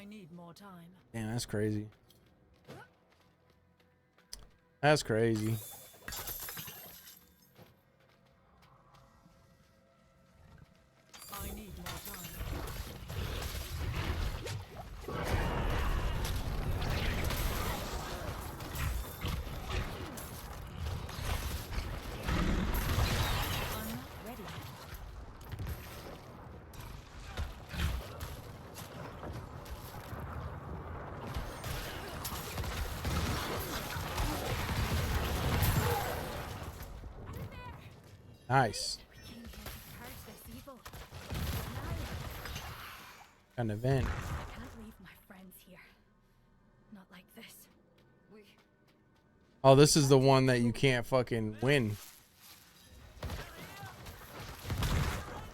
I need more time. Damn, that's crazy. That's crazy. I need more time. I'm not ready. Nice. We came here to purge this evil. An event. I can't leave my friends here. Not like this. Oh, this is the one that you can't fucking win.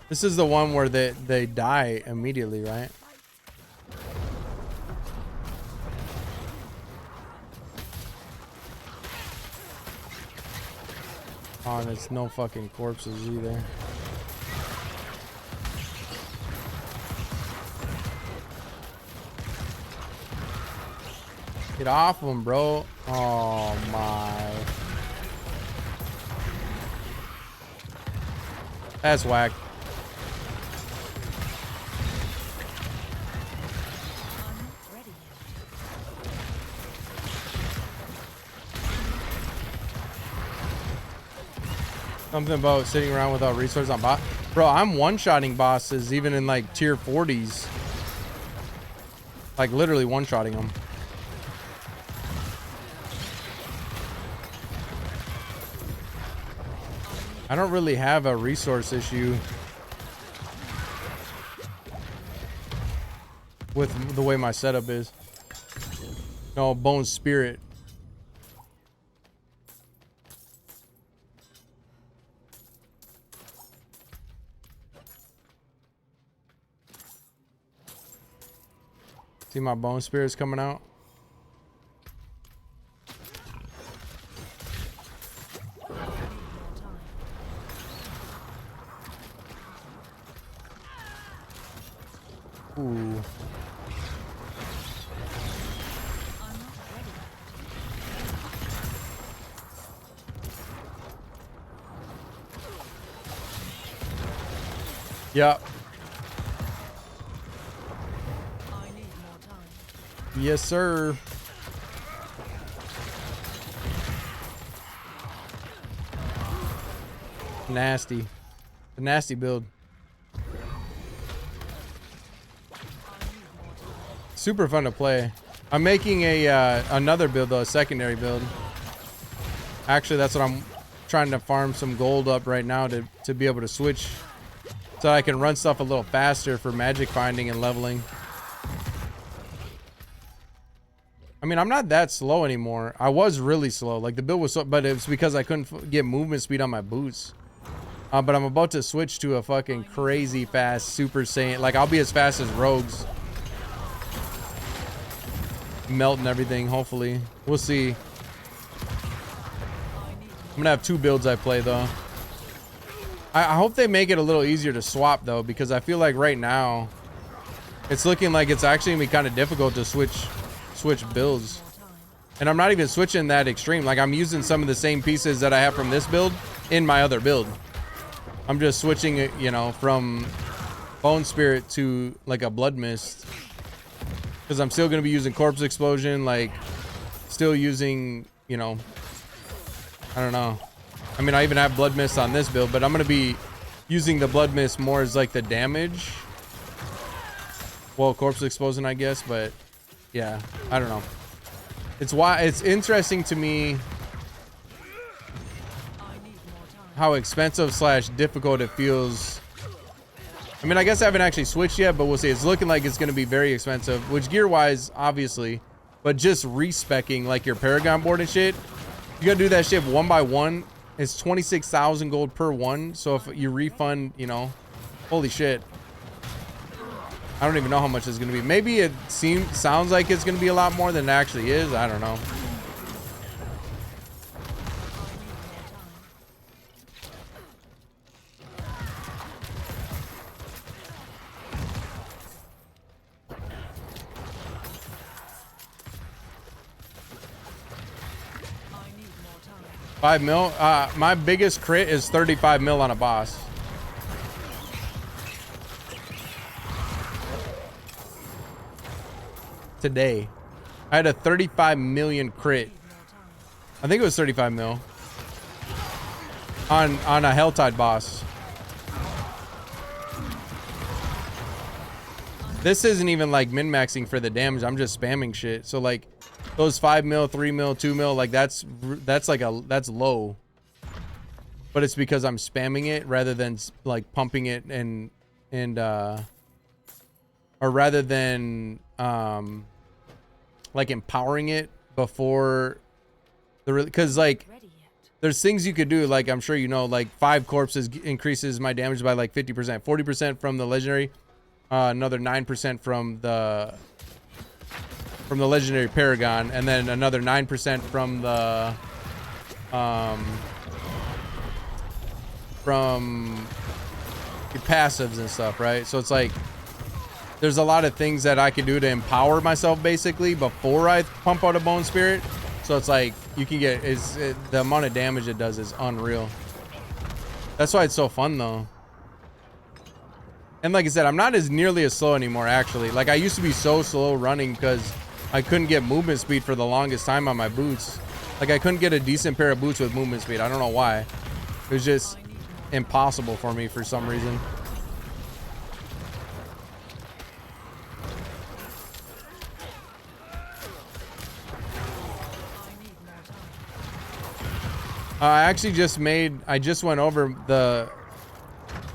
This is the one where they die immediately, right? Oh, and it's no fucking corpses either. Get off him, bro. Oh my. That's whack. I'm not ready yet. Something about sitting around without resources on bot. Bro, I'm one-shotting bosses even in like tier 40s. Like literally one-shotting them. I don't really have a resource issue with the way my setup is. No, bone spirit. See my bone spirits coming out? Ooh. I'm not ready. Yep. I need more time. Yes, sir. Nasty. The nasty build. Super fun to play. I'm making a another build though, a secondary build. Actually, that's what I'm trying to farm some gold up right now to be able to switch so I can run stuff a little faster for magic finding and leveling. I mean, I'm not that slow anymore. I was really slow. Like the build was so, but it was because I couldn't get movement speed on my boots. But I'm about to switch to a fucking crazy fast Super Saiyan. Like I'll be as fast as rogues. Melting everything, hopefully. We'll see. I'm gonna have 2 builds I play though. I hope they make it a little easier to swap though, because I feel like right now it's looking like it's actually gonna be kind of difficult to switch builds. And I'm not even switching that extreme. Like I'm using some of the same pieces that I have from this build in my other build. I'm just switching it, you know, from Bone Spirit to like a Blood Mist. Because I'm still going to be using Corpse Explosion, like still using, you know, I don't know. I mean, I even have Blood Mist on this build, but I'm going to be using the Blood Mist more as like the damage. Well, Corpse Explosion, I guess, but yeah, I don't know. It's interesting to me how expensive / difficult it feels. I mean, I guess I haven't actually switched yet, but we'll see. It's looking like it's going to be very expensive, which gear-wise, obviously, but just respecking like your Paragon board and shit, you got to do that shit 1 by 1. It's 26,000 gold per one. So if you refund, you know, holy shit. I don't even know how much it's going to be. Maybe it sounds like it's going to be a lot more than it actually is. I don't know. 5 mil. My biggest crit is 35 mil on a boss. Today. I had a 35 million crit. I think it was 35 mil. On a Helltide boss. This isn't even like min-maxing for the damage. I'm just spamming shit. So like those 5 mil, 3 mil, 2 mil, like that's low. But it's because I'm spamming it rather than like pumping it or rather than like empowering it before the because like there's things you could do, like I'm sure you know, like 5 corpses increases my damage by like 50%, 40% from the legendary, another 9% from the legendary paragon, and then another 9% from the passives and stuff, right? So it's like there's a lot of things that I can do to empower myself basically before I pump out a bone spirit. So it's like you can get the amount of damage it does is unreal. That's why it's so fun though. And like I said, I'm not as nearly as slow anymore actually. Like I used to be so slow running because I couldn't get movement speed for the longest time on my boots. Like I couldn't get a decent pair of boots with movement speed. I don't know why. It was just impossible for me for some reason. I just went over the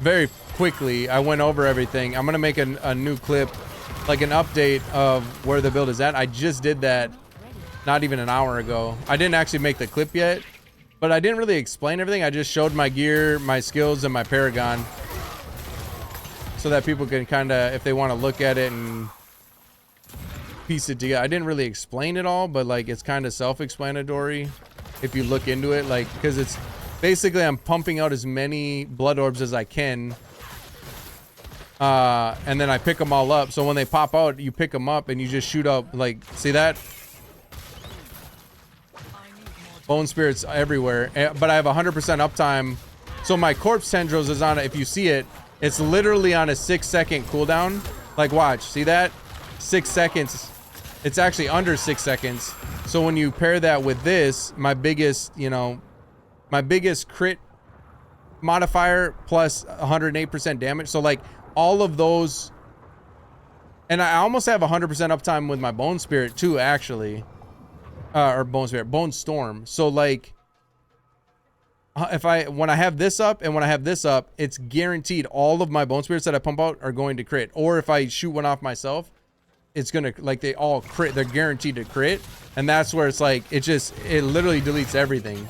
very quickly. I went over everything. I'm gonna make a new clip, like an update of where the build is at. I just did that not even an hour ago. I didn't actually make the clip yet, but I didn't really explain everything. I just showed my gear, my skills, and my paragon, so that people can kind of, if they want to look at it and piece it together. I didn't really explain it all, but like it's kind of self-explanatory if you look into it, like, because it's basically I'm pumping out as many blood orbs as I can, and then I pick them all up. So when they pop out, you pick them up and you just shoot up, like, see that? Bone spirits everywhere, but I have 100% uptime. So my corpse tendrils is on it. If you see it, it's literally on a 6-second cooldown. Like, watch, see that? 6 seconds. It's actually under 6 seconds. So when you pair that with this, my biggest crit modifier plus 108% damage. So like all of those, and I almost have 100% uptime with my bone spirit too, actually. Or bone storm. So like when I have this up and when I have this up, it's guaranteed all of my bone spirits that I pump out are going to crit. Or if I shoot one off myself, it's gonna, like, they all crit. They're guaranteed to crit. And that's where it's like it literally deletes everything.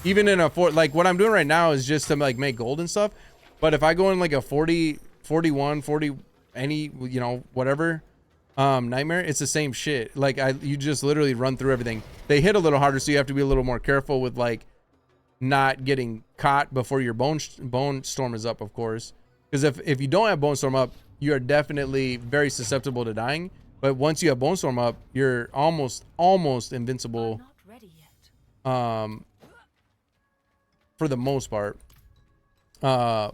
Even in a like what I'm doing right now is just to like make gold and stuff. But if I go in like a 40, 41, 40, any, you know, whatever nightmare, it's the same shit. Like you just literally run through everything. They hit a little harder, so you have to be a little more careful with like not getting caught before your bone storm is up, of course. Because if you don't have bone storm up, you are definitely very susceptible to dying. But once you have bone storm up, you're almost invincible. Not ready yet. For the most part. Yeah,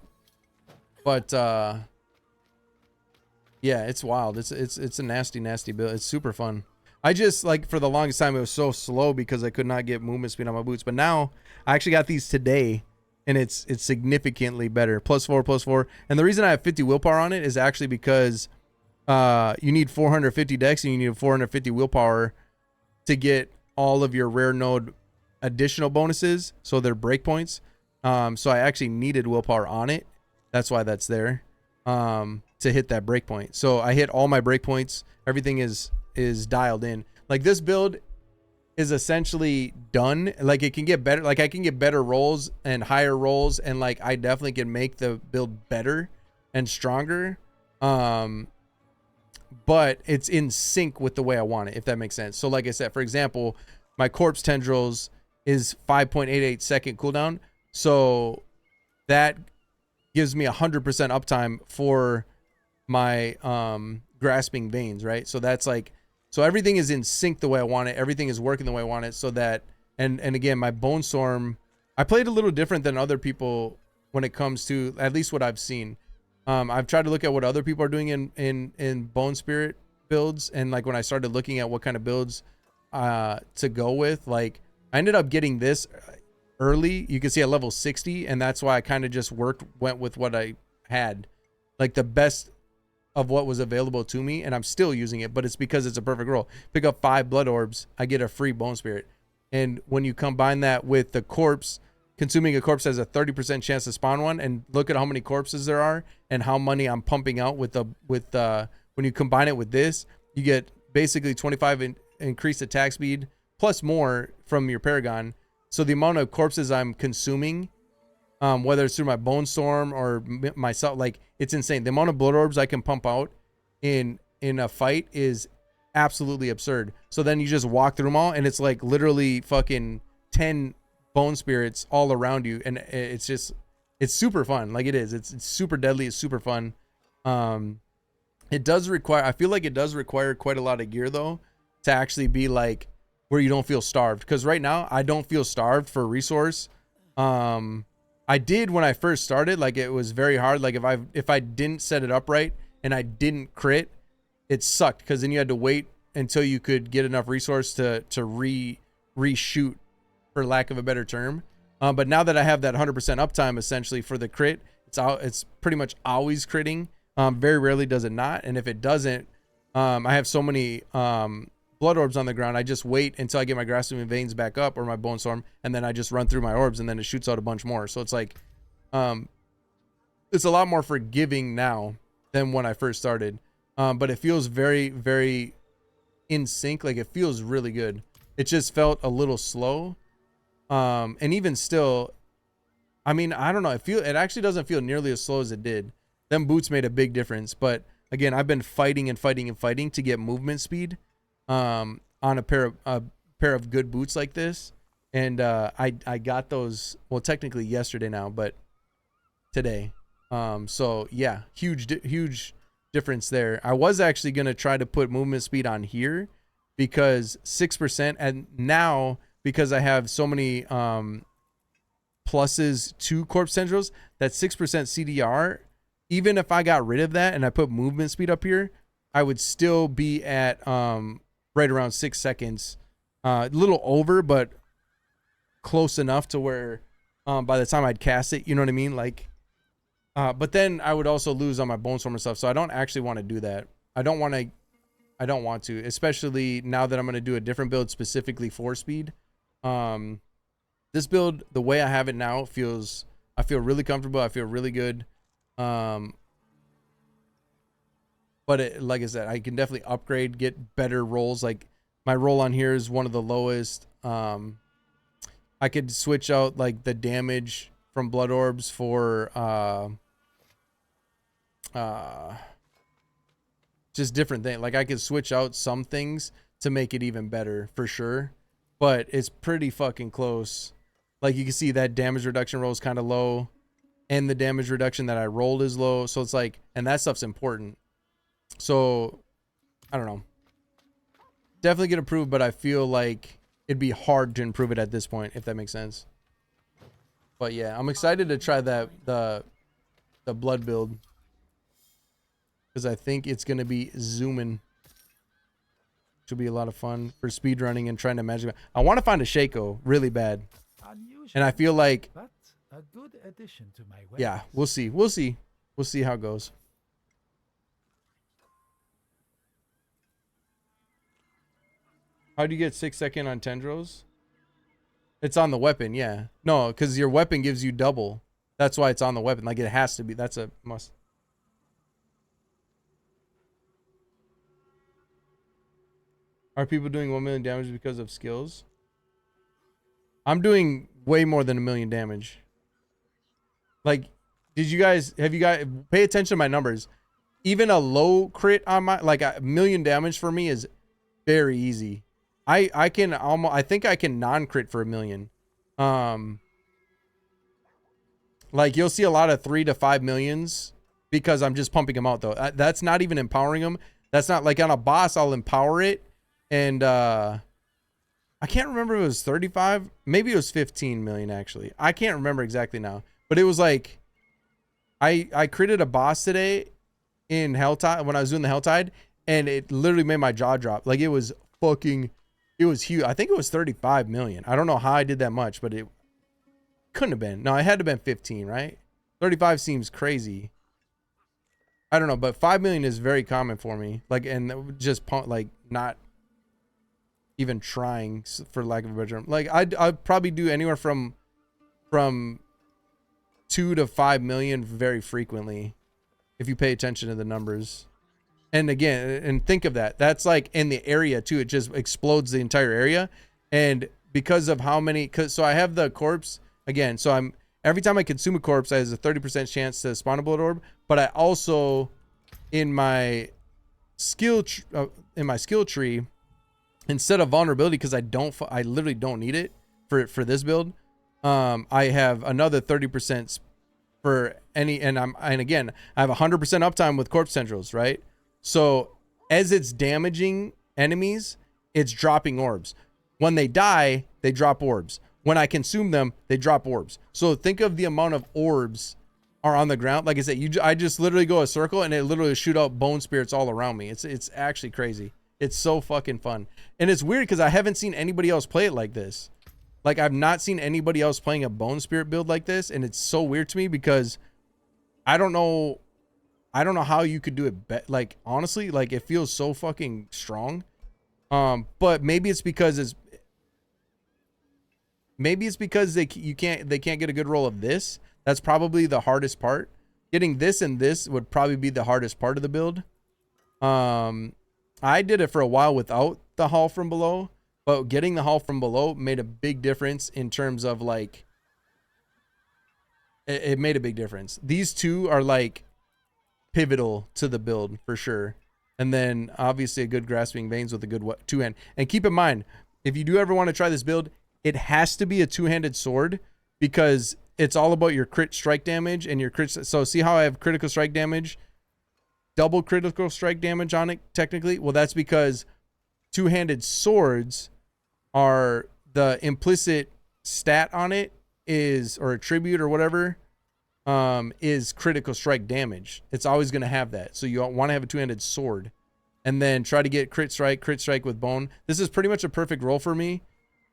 it's wild. It's a nasty build. It's super fun. I just, like, for the longest time it was so slow because I could not get movement speed on my boots. But now I actually got these today, and it's significantly better. +4. And the reason I have 50 willpower on it is actually because you need 450 dex and you need 450 willpower to get all of your rare node additional bonuses. So they're breakpoints. So I actually needed willpower on it. That's why that's there. To hit that breakpoint. So I hit all my breakpoints. Everything is dialed in. Like this build is essentially done. Like it can get better. Like I can get better rolls and higher rolls, and like I definitely can make the build better and stronger. But it's in sync with the way I want it, if that makes sense. So like I said, for example, my corpse tendrils is 5.88 second cooldown. So that gives me 100% uptime for my grasping veins, right? So that's like, so everything is in sync the way I want it. Everything is working the way I want it, so that And again, my Bone Storm, I played a little different than other people when it comes to at least what I've seen. I've tried to look at what other people are doing in Bone Spirit builds, and like when I started looking at what kind of builds to go with, like I ended up getting this early. You can see at level 60, and that's why I kind of just went with what I had, like the best of what was available to me, and I'm still using it, but it's because it's a perfect roll. Pick up 5 blood orbs, I get a free Bone Spirit. And when you combine that with the corpse, consuming a corpse has a 30% chance to spawn one, and look at how many corpses there are and how many I'm pumping out with when you combine it with this, you get basically 25 increased attack speed plus more from your Paragon. So the amount of corpses I'm consuming, whether it's through my Bone Storm or myself, like it's insane. The amount of blood orbs I can pump out in a fight is absolutely absurd. So then you just walk through them all, and it's like literally fucking 10 Bone Spirits all around you, and it's super fun. Like it's super deadly. It's super fun. It does require, I feel like it does require quite a lot of gear though to actually be like where you don't feel starved, because right now I don't feel starved for resource. I did when I first started. Like it was very hard. Like if I didn't set it up right and I didn't crit, it sucked, because then you had to wait until you could get enough resource to reshoot, for lack of a better term. But now that I have that 100% uptime essentially for the crit, it's pretty much always critting. Very rarely does it not, and if it doesn't, I have so many blood orbs on the ground, I just wait until I get my grasping veins back up or my Bone Storm, and then I just run through my orbs, and then it shoots out a bunch more. So it's like it's a lot more forgiving now than when I first started. But it feels very, very in sync. Like it feels really good. It just felt a little slow. And even still, I mean, I don't know. It actually doesn't feel nearly as slow as it did. Them boots made a big difference. But again, I've been fighting and fighting and fighting to get movement speed on a pair of good boots like this. And I got those, well, technically yesterday now, but today. So yeah, huge difference there. I was actually going to try to put movement speed on here because 6%, and now because I have so many pluses to corpse tendrils, that 6% CDR, even if I got rid of that and I put movement speed up here, I would still be at right around 6 seconds, a little over, but close enough to where by the time I'd cast it, you know what I mean? Like but then I would also lose on my Bone Storm and stuff. So I don't actually want to do that. I don't want to, especially now that I'm going to do a different build specifically for speed. This build, the way I have it now, I feel really comfortable. I feel really good. But like I said, I can definitely upgrade, get better rolls. Like my roll on here is one of the lowest. I could switch out like the damage from blood orbs for just different things. Like I could switch out some things to make it even better for sure, but it's pretty fucking close. Like you can see that damage reduction roll is kind of low, and the damage reduction that I rolled is low. So it's like, and that stuff's important. So I don't know, definitely get improved, but I feel like it'd be hard to improve it at this point, if that makes sense. But yeah, I'm excited to try that the blood build, because I think it's gonna be zooming. Should be a lot of fun for speed running and trying to magic. I want to find a SHAKO really bad, and I feel like, but a good addition to my weapons. Yeah, we'll see how it goes. How do you get 6 second on tendrils? It's on the weapon, yeah. No, because your weapon gives you double. That's why it's on the weapon. Like it has to be. That's a must. Are people doing 1 million damage because of skills? I'm doing way more than 1 million damage. Like, have you guys pay attention to my numbers? Even a low crit on my, like a 1 million damage for me is very easy. I can almost, I think I can non-crit for 1 million. Like you'll see a lot of 3 to 5 millions because I'm just pumping them out though. That's not even empowering them. That's not like on a boss, I'll empower it and I can't remember if it was 35. Maybe it was 15 million actually. I can't remember exactly now. But it was like I created a boss today in Helltide when I was doing the Helltide, and it literally made my jaw drop. Like it was huge. I think it was 35 million. I don't know how I did that much, but it couldn't have been. No, it had to have been 15, right? 35 seems crazy. I don't know, but 5 million is very common for me. Like, and just like not even trying, for lack of a better term. Like I'd probably do anywhere from 2 to 5 million very frequently if you pay attention to the numbers. And again, and think of that. That's like in the area too. It just explodes the entire area. And because of how many, so I have the corpse again. So every time I consume a corpse, I have a 30% chance to spawn a blood orb. But I also, in my skill tree, instead of vulnerability, because I literally don't need it for this build. I have another 30% for any, and again, I have 100% uptime with corpse centrals, right? So as it's damaging enemies, it's dropping orbs. When they die, they drop orbs. When I consume them, they drop orbs. So think of the amount of orbs are on the ground. Like I said, I just literally go a circle and it literally shoot out bone spirits all around me. It's actually crazy. It's so fucking fun. And it's weird because I haven't seen anybody else play it like this. Like I've not seen anybody else playing a bone spirit build like this. And it's so weird to me because I don't know how you could do it. Like honestly, like it feels so fucking strong. But maybe it's because they can't get a good roll of this. That's probably the hardest part. Getting this and this would probably be the hardest part of the build. I did it for a while without the haul from below, but getting the haul from below made a big difference in terms of like, it made a big difference. These two are like pivotal to the build for sure. And then obviously a good grasping veins with a good two-hand. And keep in mind, if you do ever want to try this build, it has to be a two-handed sword because it's all about your crit strike damage and your crit. So see how I have critical strike damage, double critical strike damage on it technically? Well, that's because two-handed swords are the implicit stat on it is, or attribute or whatever, is critical strike damage. It's always going to have that. So you want to have a two-handed sword and then try to get crit strike with bone. This is pretty much a perfect roll for me.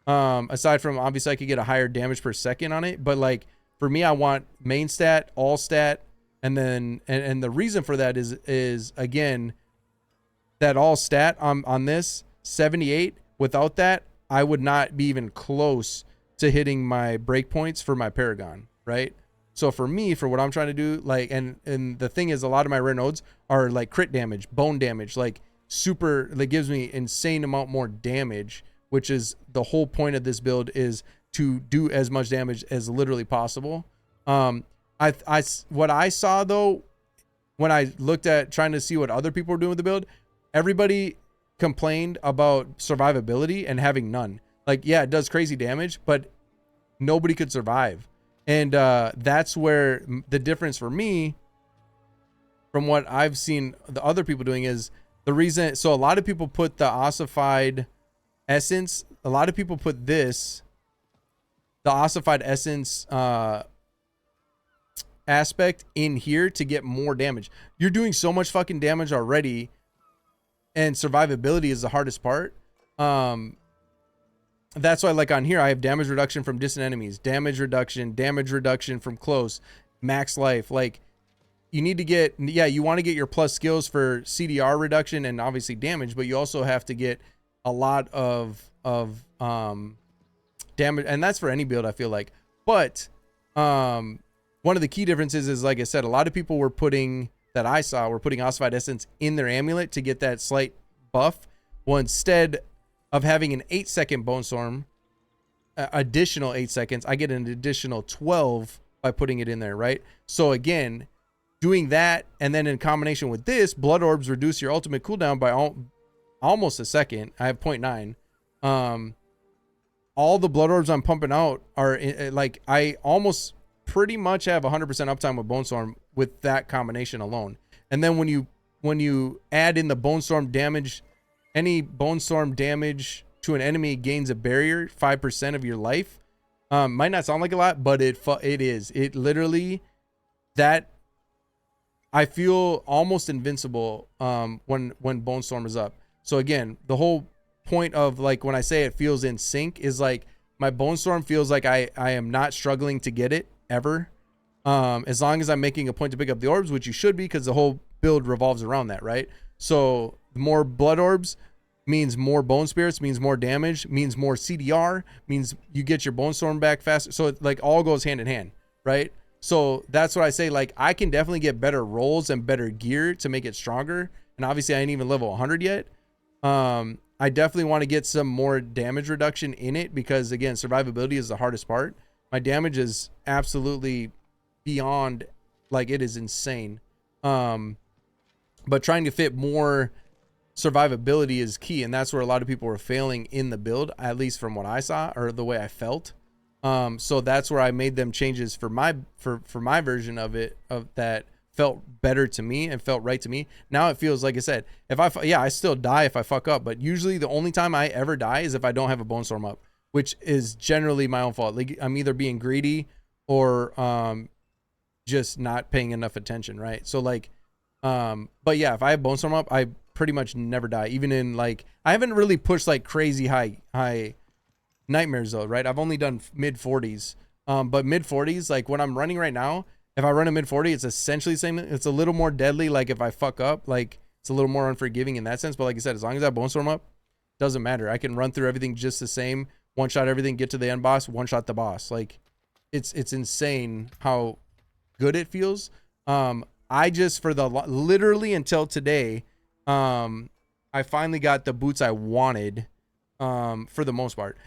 Aside from obviously I could get a higher damage per second on it, but like for me, I want main stat, all stat. And then, and the reason for that is again, that all stat on this 78, without that, I would not be even close to hitting my breakpoints for my Paragon, right? So for me, for what I'm trying to do, like, and the thing is, a lot of my rare nodes are like crit damage, bone damage, like super, that gives me insane amount more damage, which is the whole point of this build, is to do as much damage as literally possible. What I saw though, when I looked at trying to see what other people were doing with the build, everybody complained about survivability and having none. Like, yeah, it does crazy damage, but nobody could survive. And that's where the difference for me from what I've seen the other people doing is the reason. So a lot of people put the ossified essence. A lot of people put the ossified essence aspect in here to get more damage. You're doing so much fucking damage already, and survivability is the hardest part. That's why, like on here, I have damage reduction from distant enemies, damage reduction from close, max life. Like, you need to get, yeah, you want to get your plus skills for CDR reduction and obviously damage, but you also have to get a lot of damage, and that's for any build, I feel like. But one of the key differences is, like I said, a lot of people were putting ossified essence in their amulet to get that slight buff. Well, instead of having an 8-second bone storm, additional 8 seconds, I get an additional 12 by putting it in there, right? So again, doing that, and then in combination with this, blood orbs reduce your ultimate cooldown by almost a second. I have 0.9. All the blood orbs I'm pumping out are like, I almost pretty much have 100% uptime with Bone Storm with that combination alone. And then when you add in the Bone Storm damage, any Bone Storm damage to an enemy gains a barrier 5% of your life. Might not sound like a lot, but it is. It literally, that I feel almost invincible when Bone Storm is up. So again, the whole point of like when I say it feels in sync is like my Bone Storm feels like I am not struggling to get it ever. As long as I'm making a point to pick up the orbs, which you should be, because the whole build revolves around that, right? So more blood orbs means more bone spirits, means more damage, means more CDR, means you get your Bone Storm back faster. So it like all goes hand in hand, right? So that's what I say. Like I can definitely get better rolls and better gear to make it stronger. And obviously I ain't even level 100 yet. I definitely want to get some more damage reduction in it because again, survivability is the hardest part. My damage is absolutely beyond, like it is insane. But trying to fit more survivability is key, and that's where a lot of people were failing in the build, at least from what I saw or the way I felt. So that's where I made them changes for my version of it, of that felt better to me and felt right to me. Now it feels like I said, if I still die if I fuck up, but usually the only time I ever die is if I don't have a Bone Storm up, which is generally my own fault. Like I'm either being greedy or just not paying enough attention, right? So like but yeah, if I have Bone Storm up, I pretty much never die. Even in like, I haven't really pushed like crazy high nightmares though, right? I've only done mid 40s. But mid 40s, like when I'm running right now, if I run a mid 40, it's essentially the same. It's a little more deadly. Like if I fuck up, like it's a little more unforgiving in that sense. But like I said, as long as I have Bone Storm up, doesn't matter. I can run through everything just the same, one shot everything, get to the end boss, one shot the boss. Like it's insane how good it feels. I just, for the literally until today, I finally got the boots I wanted, for the most part.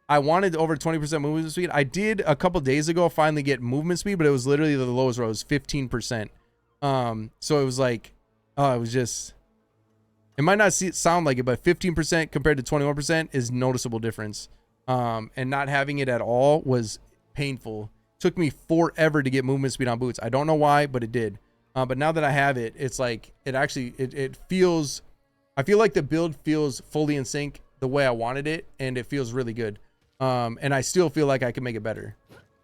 I wanted over 20% movement speed. I did a couple days ago finally get movement speed, but it was literally the lowest row. It was 15%. So it was like, it was just, it might not sound like it, but 15% compared to 21% is noticeable difference. And not having it at all was painful. Took me forever to get movement speed on boots. I don't know why, but it did. But now that I have it, it's like, it actually, it feels, I feel like the build feels fully in sync the way I wanted it, and it feels really good. And I still feel like I can make it better.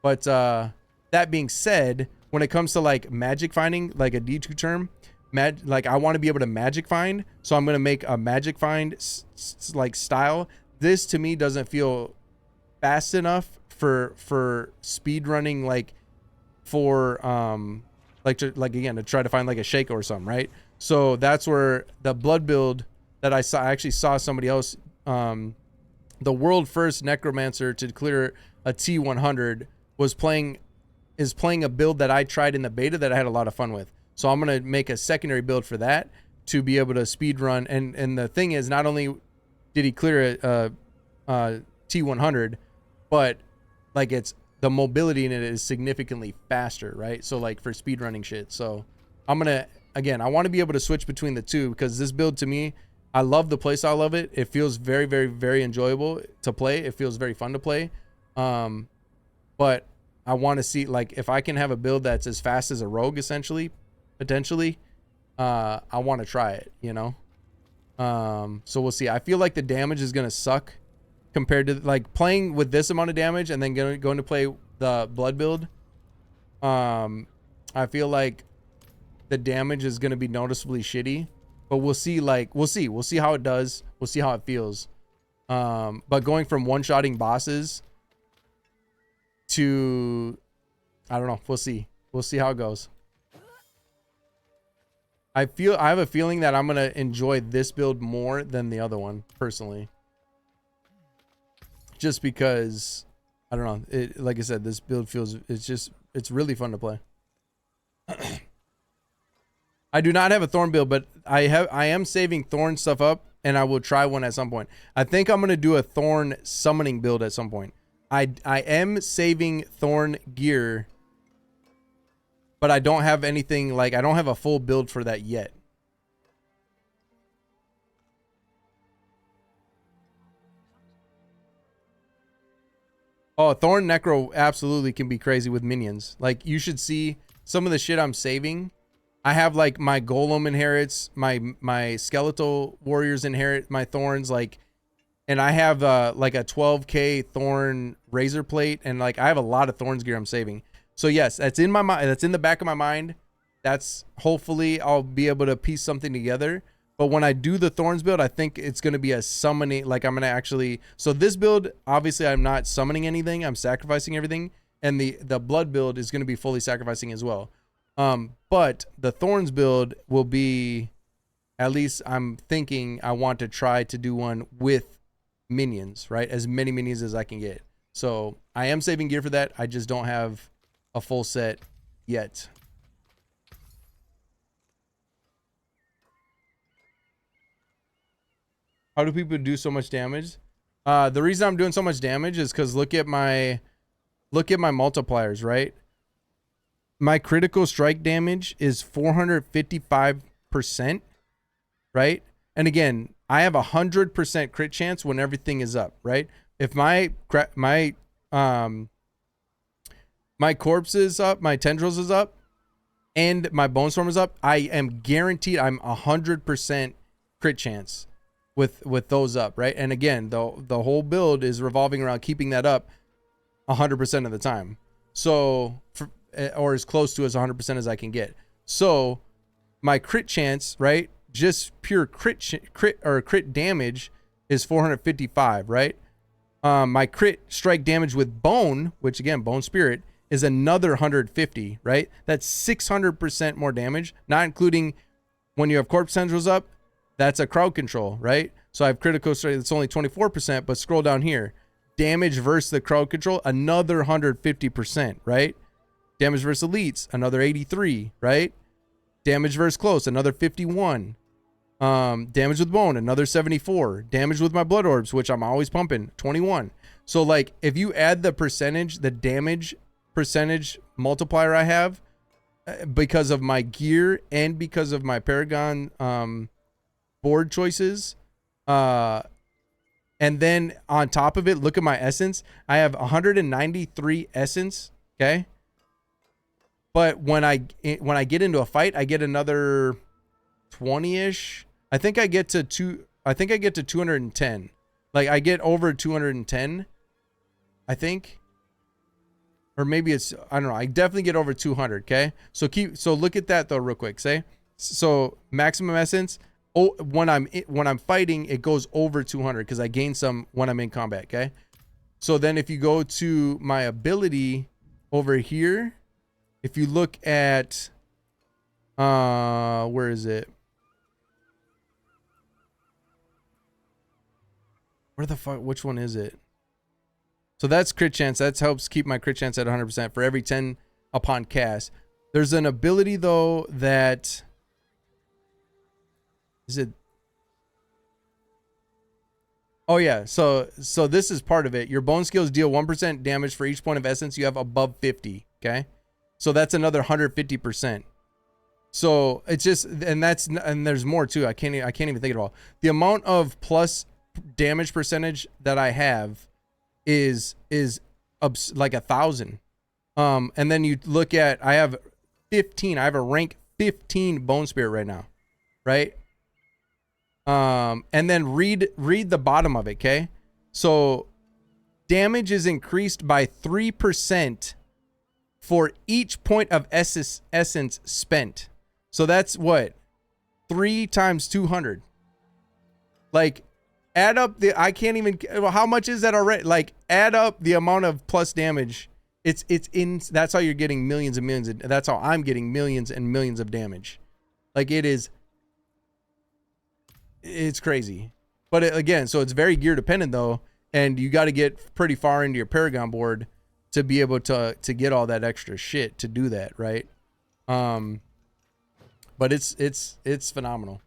But that being said, when it comes to like magic finding, like a D2 term, like I want to be able to magic find, so I'm going to make a magic find like style. This to me doesn't feel fast enough for speed running, like for like again to try to find like a SHAKO or something, right? So that's where the blood build that I actually saw somebody else, the world first Necromancer to clear a T100 is playing a build that I tried in the beta that I had a lot of fun with. So I'm gonna make a secondary build for that to be able to speed run. And the thing is, not only did he clear a T100, but like the mobility in it is significantly faster, right? So like for speed running shit. So I'm gonna, again, I want to be able to switch between the two, because this build to me, I love the playstyle of it. It feels very, very, very enjoyable to play. It feels very fun to play. But I want to see, like, if I can have a build that's as fast as a rogue, essentially, potentially, I want to try it, you know? So we'll see. I feel like the damage is going to suck compared to, like, playing with this amount of damage and then going to play the blood build. I feel like the damage is going to be noticeably shitty. But we'll see, like, we'll see how it does. We'll see how it feels. But going from one-shotting bosses to, I don't know. We'll see. We'll see how it goes. I have a feeling that I'm going to enjoy this build more than the other one, personally. Just because, I don't know. Like I said, this build feels, it's really fun to play. I do not have a Thorn build, but I am saving Thorn stuff up, and I will try one at some point. I think I'm going to do a Thorn summoning build at some point. I am saving Thorn gear, but I don't have anything, like, I don't have a full build for that yet. Oh, Thorn Necro absolutely can be crazy with minions. Like, you should see some of the shit I'm saving. I have like my Golem inherits, my skeletal warriors inherit my Thorns. Like and I have like a 12k thorn razor plate, and like I have a lot of thorns gear I'm saving. So yes, that's in my mind. That's in the back of my mind. That's hopefully I'll be able to piece something together. But when I do the thorns build, I think it's going to be a summoning. Like I'm going to actually. So this build, obviously, I'm not summoning anything. I'm sacrificing everything, and the blood build is going to be fully sacrificing as well. But the thorns build will be. At least I'm thinking I want to try to do one with minions, right? As many minions as I can get. So I am saving gear for that. I just don't have a full set yet. How do people do so much damage? The reason I'm doing so much damage is because look at my multipliers, right? My critical strike damage is 455%. Right? And again, I have 100% crit chance when everything is up, right? If my corpse is up, my tendrils is up, and my bone storm is up, I am guaranteed I'm 100% crit chance with those up, right? And again, the whole build is revolving around keeping that up 100% of the time. So, or as close to as 100% as I can get. So, my crit chance, right? Just pure crit damage is 455, right? My crit strike damage with bone, which again, bone spirit, is another 150, right? That's 600% more damage, not including when you have corpse tendrils up. That's a crowd control, right? So I have critical strike that's only 24%, but scroll down here. Damage versus the crowd control, another 150%, right? Damage versus elites, another 83, right? Damage versus close, another 51. Damage with bone, another 74. Damage with my blood orbs, which I'm always pumping, 21. So like if you add the percentage, the damage percentage multiplier I have because of my gear and because of my Paragon board choices, and then on top of it, look at my essence. I have 193 essence, okay? But when I get into a fight, I get another 20-ish. I think I get to 210. Like I get over 210, I think. Or maybe it's, I don't know. I definitely get over 200, okay? So look at that though real quick, say. So maximum essence, when I'm fighting, it goes over 200 cuz I gain some when I'm in combat, okay? So then if you go to my ability over here, if you look at where is it? Where the fuck? Which one is it? So that's crit chance. That helps keep my crit chance at 100% for every 10 upon cast. There's an ability though that is it. Oh yeah. So this is part of it. Your bone skills deal 1% damage for each point of essence you have above 50. Okay. So that's another 150%. So it's just, and there's more too. I can't even think of it all. The amount of plus damage percentage that I have is like 1,000. And then you look at, I have 15. I have a rank 15 bone spirit right now, right? And then read the bottom of it, okay? So damage is increased by 3% for each point of essence spent. So that's what? 3 times 200. Like, add up the, I can't even, how much is that already? Like, add up the amount of plus damage. It's in, that's how you're getting millions and millions. That's how I'm getting millions and millions of damage. Like, it's crazy. But again, so it's very gear dependent though. And you got to get pretty far into your Paragon board to be able to get all that extra shit to do that, right? But it's phenomenal.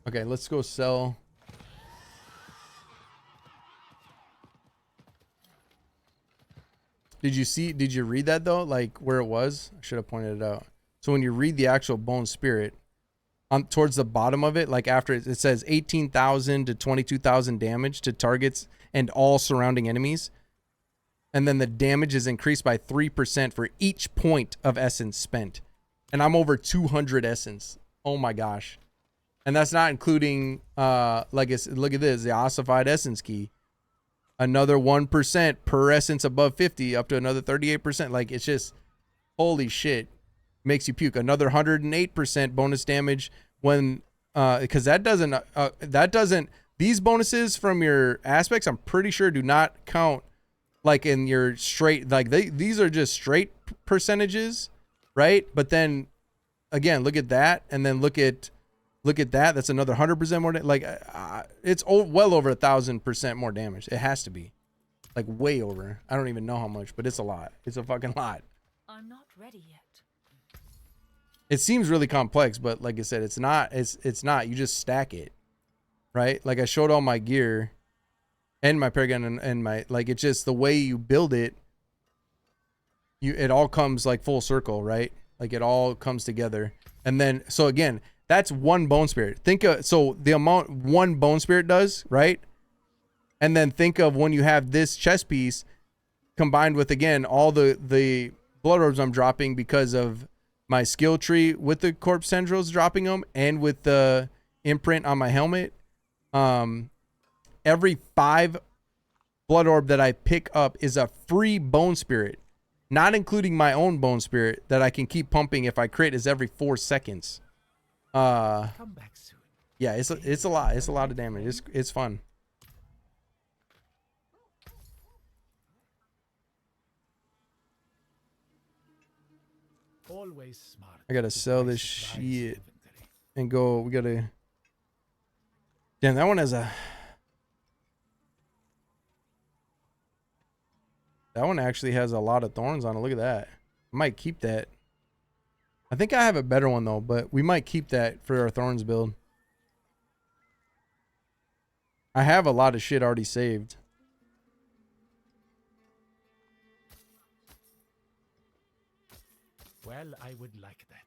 Okay, let's go sell. Did you read that though? Like where it was? I should have pointed it out. So when you read the actual bone spirit, towards the bottom of it, like after it says 18,000 to 22,000 damage to targets and all surrounding enemies. And then the damage is increased by 3% for each point of essence spent. And I'm over 200 essence. Oh my gosh. And that's not including, like it's, look at this, the ossified essence key. Another 1% per essence above 50, up to another 38%. Like, it's just, holy shit. Makes you puke. Another 108% bonus damage when, because that doesn't, these bonuses from your aspects, I'm pretty sure do not count like in your straight, like these are just straight percentages, right? But then again, look at that. And then look at that. That's another 100% more. Like it's well over 1,000% more damage. It has to be like way over. I don't even know how much, but it's a lot. It's a fucking lot. I'm not ready yet. It seems really complex, but like I said, it's not. It's not. You just stack it, right? Like I showed all my gear and my paragon and my, like, it's just the way you build it. It all comes like full circle, right? Like it all comes together. And then, so again, that's one bone spirit. Think of, so the amount one bone spirit does, right? And then think of when you have this chest piece combined with, again, all the blood orbs I'm dropping because of my skill tree with the corpse tendrils dropping them and with the imprint on my helmet. Every 5 blood orb that I pick up is a free bone spirit, not including my own bone spirit that I can keep pumping if I crit, is every 4 seconds. Come back soon. Yeah, it's a lot. It's a lot of damage. It's fun. Always smart. I gotta sell this shit and go. We gotta. Damn, that one has a. That one actually has a lot of thorns on it. Look at that. I might keep that. I think I have a better one though, but we might keep that for our thorns build. I have a lot of shit already saved. Well, I would like that.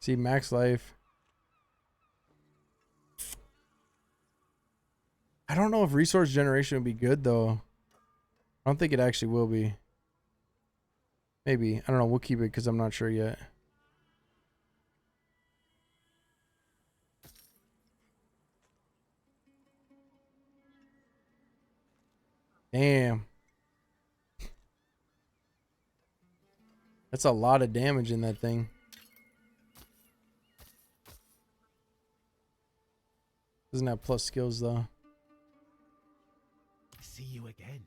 See, max life. I don't know if resource generation would be good though. I don't think it actually will be. Maybe. I don't know. We'll keep it because I'm not sure yet. Damn. That's a lot of damage in that thing. Doesn't have plus skills though. See you again.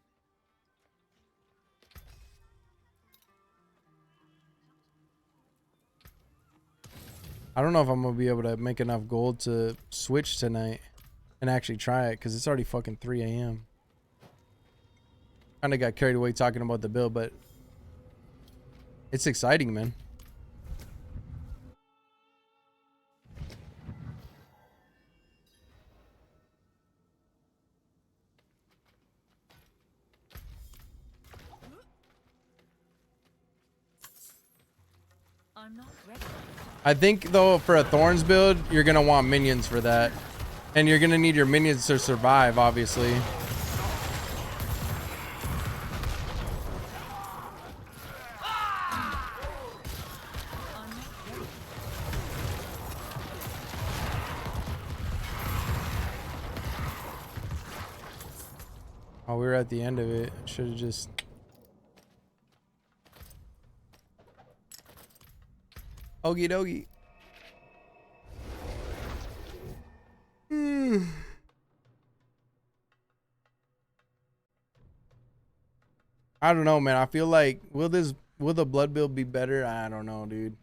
I don't know if I'm gonna be able to make enough gold to switch tonight and actually try it because it's already fucking 3 a.m. Kind of got carried away talking about the build, but it's exciting, man. I'm not ready. I think though for a thorns build, you're gonna want minions for that, and you're gonna need your minions to survive, obviously. Oh, we were at the end of it. Should have just. Okie dokie. I don't know, man. I feel like will the blood build be better? I don't know, dude.